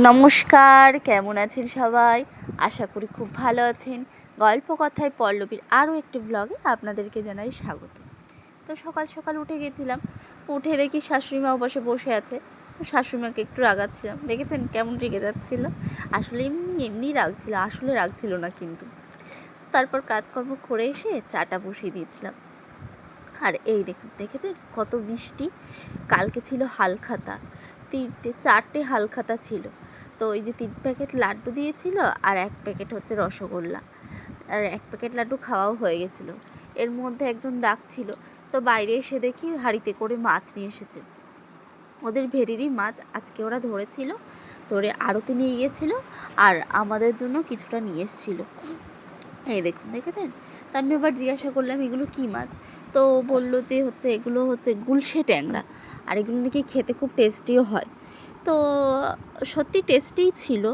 নমস্কার, কেমন আছেন সবাই? আশা করি খুব ভালো আছেন। গল্প কথায় পল্লবীর আরও একটি ব্লগে আপনাদেরকে জানাই স্বাগত। তো সকাল সকাল উঠে গেছিলাম, উঠে দেখি শাশুড়িমা বসে বসে আছে। তো শাশুড়িমাকে একটু রাগাচ্ছিলাম, দেখেছেন কেমন রেগে যাচ্ছিল। আসলে এমনি রাগছিল, আসলে রাগছিল না কিন্তু। তারপর কাজকর্ম করে এসে চাটা বসিয়ে দিয়েছিলাম। আর এই দেখেছেন কত বৃষ্টি। কালকে ছিল হালখাতা, 4টে হালখাতা ছিল। তো ওই যে 3 প্যাকেট লাড্ডু দিয়েছিল আর 1 প্যাকেট হচ্ছে রসগোল্লা, আর 1 প্যাকেট লাড্ডু খাওয়াও হয়ে গেছিলো। এর মধ্যে একজন ডাকছিল, তো বাইরে এসে দেখি হাঁড়িতে করে মাছ নিয়ে এসেছে। ওদের ভেড়িরই মাছ আজকে ওরা ধরেছিল, ধরে আড়তে নিয়ে গিয়েছিলো আর আমাদের জন্য কিছুটা নিয়ে এসেছিলো। এই দেখেছেন। তা আমি আবার জিজ্ঞাসা করলাম এগুলো কী মাছ। তো বললো যে এগুলো হচ্ছে গুলশে ট্যাংরা, আর এগুলো নাকি খেতে খুব টেস্টিও হয়। তো সত্যি টেস্টিই ছিল।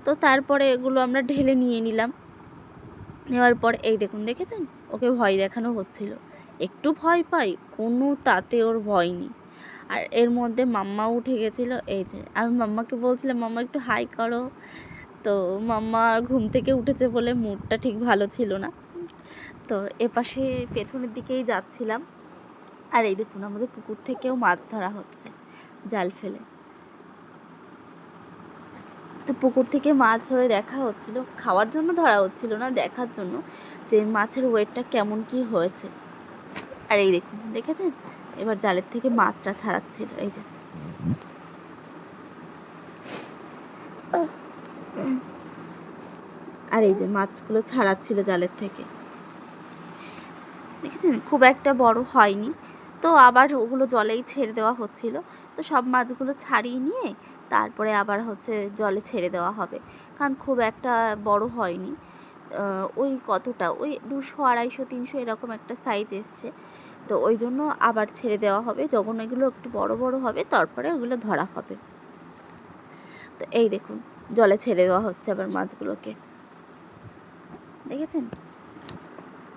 তো তারপরে এগুলো আমরা ঢেলে নিয়ে নিলাম। নেওয়ার পর দেখেছেন ওকে ভয় দেখানো হচ্ছিল। একটু ভয় পাই, কোনো তাতে ওর ভয় নেই। আর এর মধ্যে মাম্মা উঠে গেছিলো। এই যে আমি মাম্মাকে বলছিলাম মাম্মা একটু হাই করো। তো মাম্মা ঘুম থেকে উঠেছে বলে মুডটা ঠিক ভালো ছিল না। তো এপাশে পেছনের দিকেই যাচ্ছিলাম। আর এই দেখুন আমাদের পুকুর থেকেও মাছ ধরা হচ্ছে জাল ফেলে। তো পুকুর থেকে মাছ ধরে দেখা হচ্ছিল, খাওয়ার জন্য ধরা হচ্ছিল না, দেখার জন্য যে মাছের ওয়েটটা কেমন কি হয়েছে। আর এই দেখেছেন এবার জালের থেকে মাছটা ছাড়াচ্ছিল। এই যে আর এই যে মাছগুলো ছাড়াচ্ছিল জালের থেকে, দেখেছেন খুব একটা বড় হয়নি। তো আবার ওগুলো জলেই ছেড়ে দেওয়া হচ্ছিল। তো সব মাছগুলো ছাড়িয়ে নিয়ে তারপরে আবার জলে ছেড়ে দেওয়া হবে, কারণ খুব একটা বড় হয়নি। ওই কতটা ওই 200, 250, 300 এরকম একটা সাইজ এসছে। তো ওই জন্য আবার ছেড়ে দেওয়া হবে, যখন এগুলো একটু বড় বড় হবে তারপরে ওগুলো ধরা হবে। তো এই দেখুন জলে ছেড়ে দেওয়া হচ্ছে আবার মাছগুলোকে, দেখেছেন।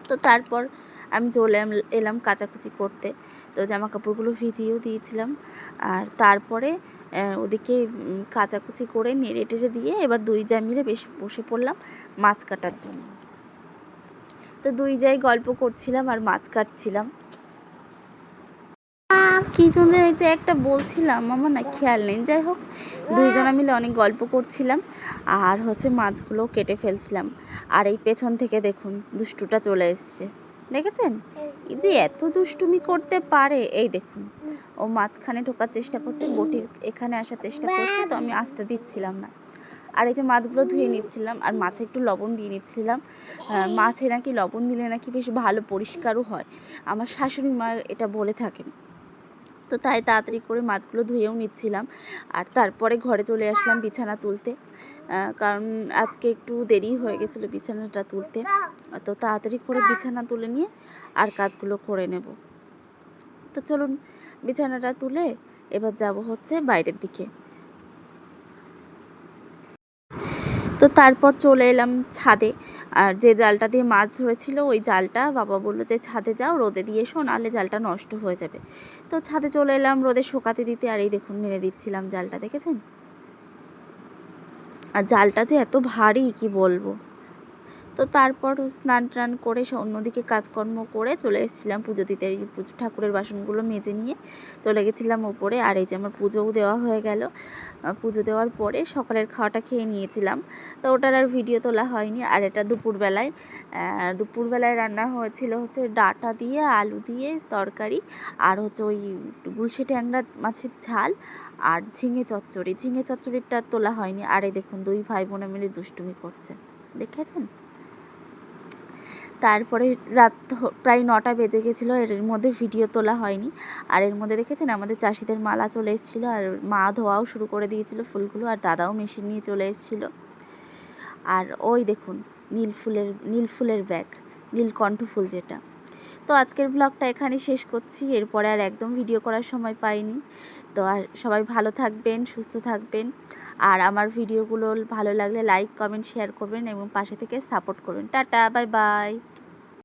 তো তারপর আমি চলে এলাম কাচাকুচি করতে। তো জামা কাপড়গুলো ভিজিয়েও দিয়েছিলাম। আর তারপরে ওদিকে কাচাকুচি করে নেড়ে টেড়ে দিয়ে এবার 2 জায় মিলে বসে পড়লাম মাছ কাটার জন্য। তো 2 জায় গল্প করছিলাম আর মাছ কাটছিলাম। কী জন্য যে একটা বলছিলাম আমার না খেয়াল নেই। যাই হোক 2 জনা মিলে অনেক গল্প করছিলাম আর মাছগুলো কেটে ফেলছিলাম। আর এই পেছন থেকে দেখুন দুষ্টুটা চলে এসছে, দেখেছেন। এই যে এত দুষ্টুমি করতে পারে। এই দেখুন ও মাঝখানে ঢোকার চেষ্টা করছে, বটির এখানে আসার চেষ্টা করছে, তো আমি আসতে দিচ্ছিলাম না। আর এই যে মাছগুলো ধুয়ে নিচ্ছিলাম আর মাছে একটু লবণ দিয়ে নিচ্ছিলাম। মাছে নাকি লবণ দিলে নাকি বেশ ভালো পরিষ্কারও হয়, আমার শাশুড়ি মা এটা বলে থাকেন। তো তাই তাড়াতাড়ি করে মাছগুলো ধুয়েও নিচ্ছিলাম। আর তারপরে ঘরে চলে আসলাম বিছানা তুলতে, কারণ আজকে একটু দেরি হয়ে গেছিলো বিছানাটা তুলতে। তো তাড়াতাড়ি করে বিছানা তুলে নিয়ে আর কাজগুলো করে নেব। তো চলুন বিছানাটা তুলে এবার যাব বাইরের দিকে। তো তারপর চলে এলাম ছাদে। আর যে জালটা দিয়ে মাছ ধরেছিল ওই জালটা বাবা বললো যে ছাদে যাও, রোদে দিয়ে এসো, নাহলে জালটা নষ্ট হয়ে যাবে। তো ছাদে চলে এলাম রোদে শুকাতে দিতে। আর এই দেখুন নেড়ে দিচ্ছিলাম জালটা, দেখেছেন। আর জালটা যে এত ভারী কি বলবো। তো তারপর স্নান টান করে অন্যদিকে কাজকর্ম করে চলে এসেছিলাম পুজো দিতে। এই পুজো ঠাকুরের বাসনগুলো মেজে নিয়ে চলে গেছিলাম ওপরে। আর এই যে আমার পুজোও দেওয়া হয়ে গেল। পুজো দেওয়ার পরে সকালের খাওয়াটা খেয়ে নিয়েছিলাম, তো ওটার আর ভিডিও তোলা হয়নি। আর এটা দুপুরবেলায় রান্না হয়েছিল ডাঁটা দিয়ে আলু দিয়ে তরকারি, আর ওই গুলশে ট্যাংরা মাছের ঝাল আর ঝিঙে চচ্চড়িটা তোলা হয়নি। আর এই দেখুন 2 ভাই বোনে মিলে দুষ্টুমি করছে, দেখেছেন। তারপরে রাত প্রায় 9টা বেজে গেছিলো, এর মধ্যে ভিডিও তোলা হয়নি। আর এর মধ্যে দেখেছেন আমাদের চাষিদের মালা চলে এসেছিলো, আর মা ধোয়াও শুরু করে দিয়েছিল ফুলগুলো, আর দাদাও মেশিন নিয়ে চলে এসেছিলো। আর ওই দেখুন নীল ফুলের ব্যাগ, নীলকণ্ঠ ফুল যেটা। তো আজকের ব্লগটা এখানে শেষ করছি, এরপরে আর একদম ভিডিও করার সময় পাইনি। তো আর সবাই ভালো থাকবেন, সুস্থ থাকবেন। আর আমার ভিডিওগুলো ভালো লাগলে লাইক, কমেন্ট, শেয়ার করবেন এবং পাশে থেকে সাপোর্ট করবেন। Tata, bye bye.